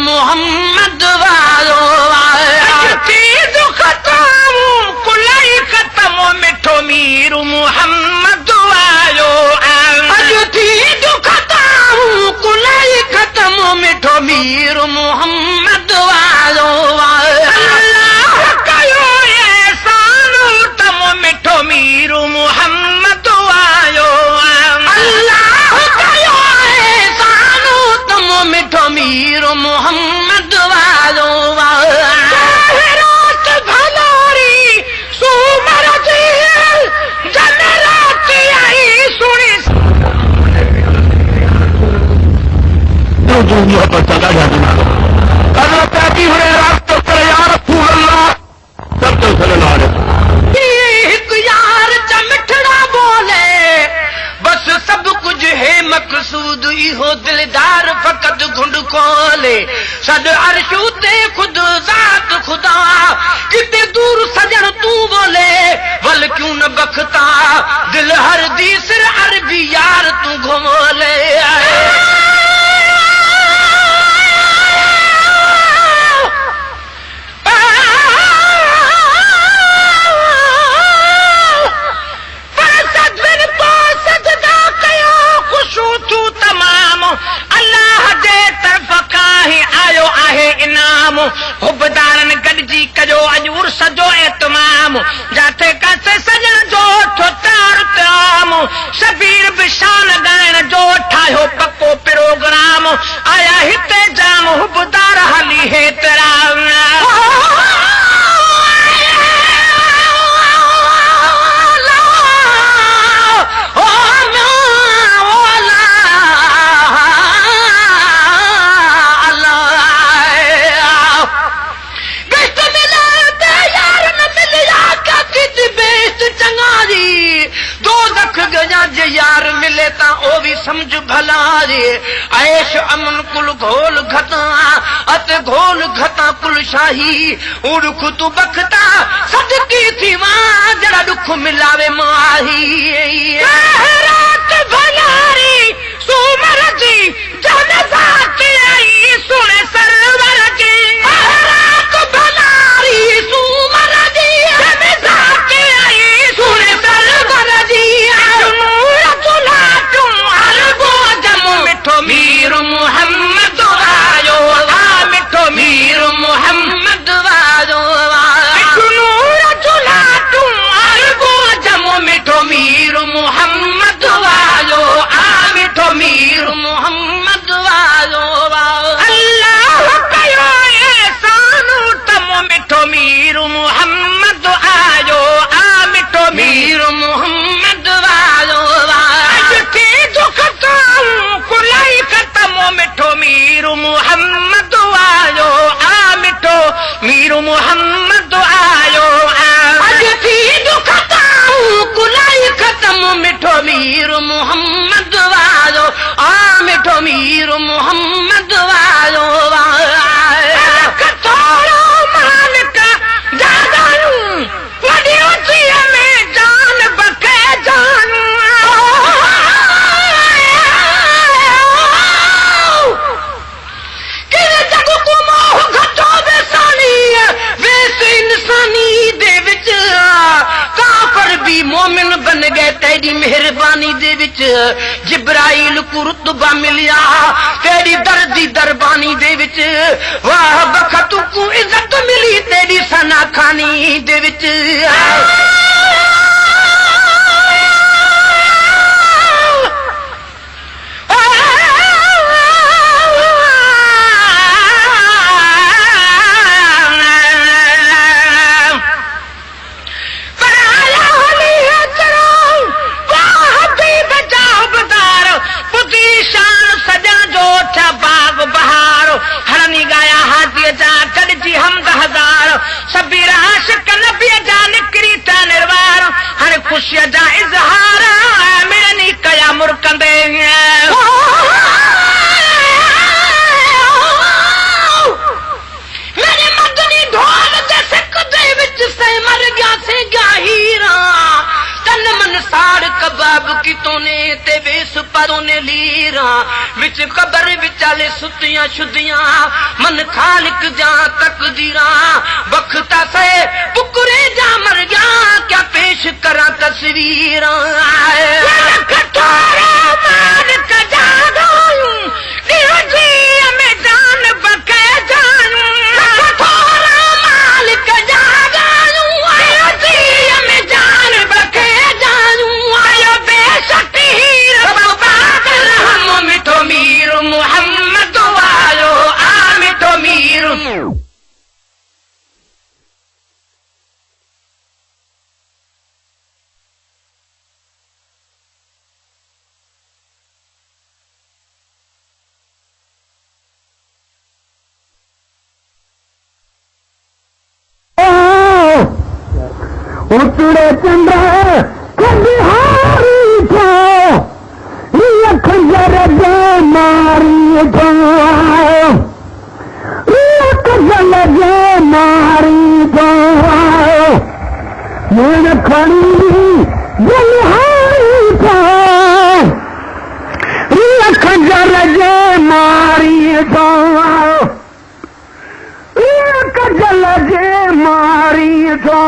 मोहम्मद वालो तीद खत्म कुलाई खत्म मिठो मीर मोहम्मद वालो अज तीद खत्म कुलाई खत्म मिठो मीर मोहम्मद वालो अल्लाह कयो एहसान तम मिठो मीर मोहम्मद वालो अल्लाह कयो एहसान तम मिठो मीर मोहम्मद वालो रात भलारी सुमर जी जन रात आई सुनी जो मोहब्बत चला जाना अगर पैकी हुए रात तो करे यार रसूल अल्लाह सब तो सल्लल्लाहु अलैहि एक यार चमठड़ा बोले बस सब कुछ है मकसूद इहो दिलदार फकत घुंड खोले सद अर्शू ते खुद जात खुदा किते दूर सजन तू बोले वल क्यों न बखता दिल हर दी सिर अरबी यार तू घुमोले हुबदारन गॾिजी कजो अॼु उर्स जो एतमाम जाते कासे सजन जो तार ताम शबीर बिशान ॻाइण जो ठाहियो पको प्रोग्राम आया हिते जाम हुबदार हली हेतरा यार मिले ता ओ भी समझ भला रे ऐश अमन कुल घोल घता अत घोल घता कुल शाही उड़ख तू बखता सदकी थी मां जड़ा दुख मिलावे माही रात भलारी सुमर जी जन साथ आई सुने सरवर जी रात भलारी सुमर जी जन साथ आई सुने सरवर जी मिठो मीर मोहम्मद वालो मिठो मीर मोहम्मद वालो मिठो मीर मोहम्मद वालो मिठो मीर मोहम्मद वालो अल्लाह कयो एहसान तम मिठो मीर मोहम्मद आयो मिठो मीर मोहम्मद वालो कुलाई खत्म मिठो मीर मोहम्मद आयो मिठो मीर मोहम्मद आयो अज थी खत्म कुलाई खत्म मिठो मीर मोहम्मद आयो मिठो मीर मोहम्मद आयो कतोड़ो मालिक दादारू वडी उचिया में जान बके जानू मोमिन बन गए तेरी मेहरबानी दे विच जिब्राइल को रुतबा मिलिया तेरी दर्दी दरबानी दे विच वाह बखतू को इज्जत मिली तेरी सना खानी दे विच हमद हजार सबीर आशिक नबी जा निकरी तन ते वेस परों ने लीरा विच कबर विचाले सुतियां शुद्धियां मन खालिक जा तकदीरा बख्ता से पुकरे जा मर गया क्या पेश करा तस्वीर कठोरा मान का जादू जी हमें जान बके जानू कठोरा माल का जादू जी हमें जान बके जानू आयो बेशक हीर बादल हम मिठो मीर मोहम्मद वालो आ मिठो मीर उतरे चंद्र कबिहारी थो खंजर दे मारी थो कजल दे मारी थो मुन खड़ी बलिहारी थो खंजर दे मारी थो कजल दे मारी थो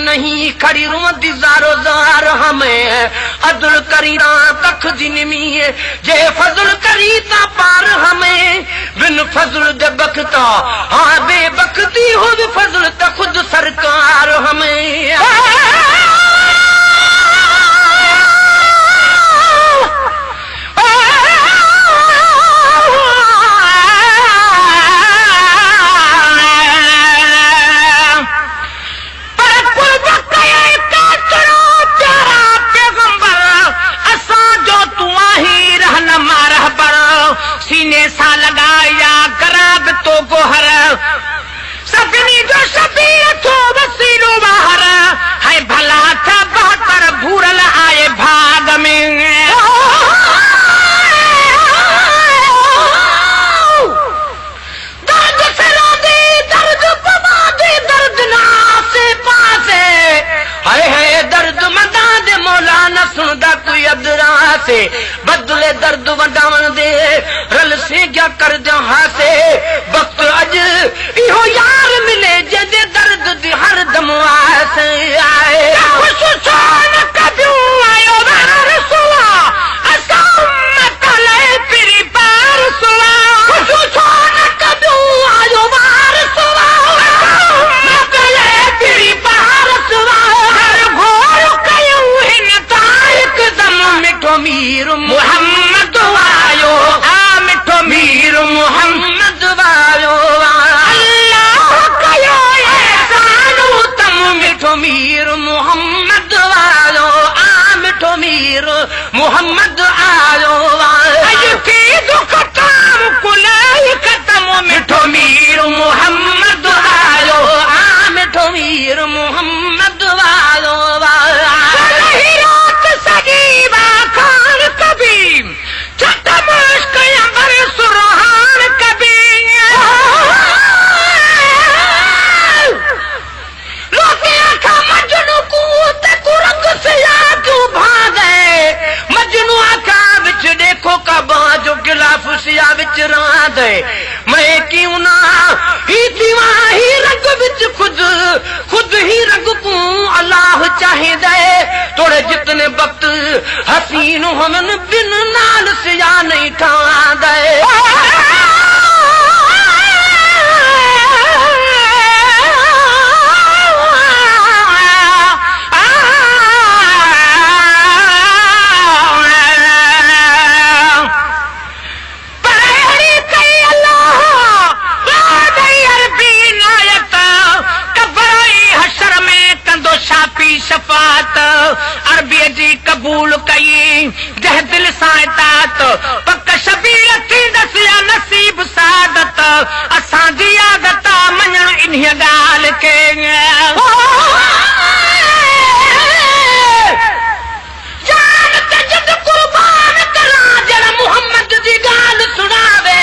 नहीं खड़ी रोंदी ज़ारो ज़ार हमें अदल करीना तख जिनमी जे फजल करी ता पार हमें बिन फजल दे बख्ता हाँ बेबख्ती हो फजल त खुद सरकार हमें सीने सा लगाया कराब तो गोहर सपनी जो सभी तो वसीलो बाहर है भला था बहतर भूरल आए भाग में दर्द फैला दे दर्द पवा दे दर्द ना से पासे है दर्द मदा दे मौला न सुनदा कोई अदरा से बदले दर्द वडावन दे रल से क्या कर जहां से वक्त अज इहो यार मिले जदे दर्द दी हर दम आसे आए खुश सोन कदू आयो बार सुवा असा उम्मत ले पिरी पार सुवा खुश सोन कदू आयो बार सुवा उम्मत ले पिरी पार सुवा हर घोर कयो हिन तारिक दम मिठो मीर मोहम्मद आयो मीर मोहम्मद वारो अल्लाह कयो एहसानु तम मिठो मीर मोहम्मद वारो आ मिठो मीर मोहम्मद आयो अज की दुख ताम कुलाई खत्म मिठो मीर मोहम्मद आयो आ मिठो मीर मोहम्मद वारो सही रात सगीबा खान कबीर सुरहान कभी लोके आखा मजनू को ते रंग से यादू भागे मजनू आखा विच देखो कबा जो गिलाफ सिया विच रांद मैं क्यों ना ही दीवा ही रंग विच खुद ही रंग को अल्लाह चाहे दे तोड़े जितने वक्त हसीन हमन बिन नाल सिया नहीं ठा दे शफात अरबी जी कबूल कई जह दिल साइतात पक शबीर थी दसिया नसीब सादत असां जी आदत मञण इन्हीअ ॻाल्हि खे जान ते जद कुर्बान करा जड़ मोहम्मद जी ॻाल्हि सुणावे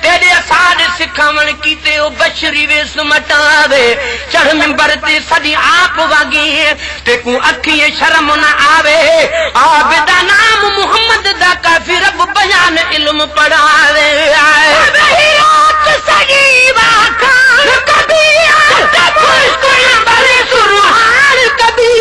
तेरे असां सिखावण कीते ओ बशरी वेस मटावे चढ़ मिंबर ते सदी आप वागी तेकू अखिए शर्म न आवे आबिदा नाम मोहम्मद दा काफी रब बयान इल्म पढ़ावे आए रात सगीबा खान कभी बड़े सुरहान कभी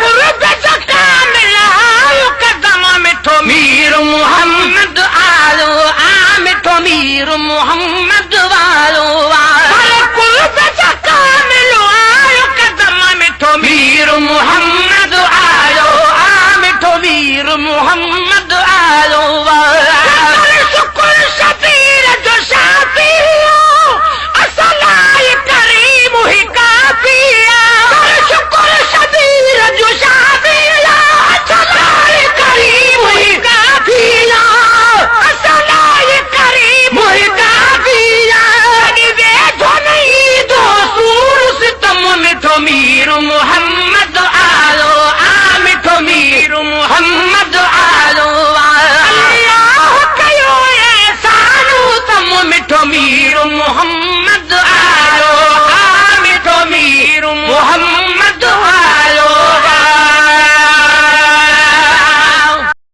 कुर्ब जका मिलायो कदम मिठो मीर मोहम्मद आलो आ मिठो मीर मोहम्मद वालो मीर मोहम्मद आयो आ मिठो मीर मोहम्मद आयो शुक्र शबीर जो शाफियो असलाए करीम ही काफिया शुक्र शबीर जो शाफिया असलाए करीम ही काफिया असलाए करीम ही काफिया वे धोनी दो सूर सितम मिठो मीर मोहम्मद आलो आ मिठो मीर मोहम्मद आलो अल्लाह कयो एहसानु तम मिठो मीर मोहम्मद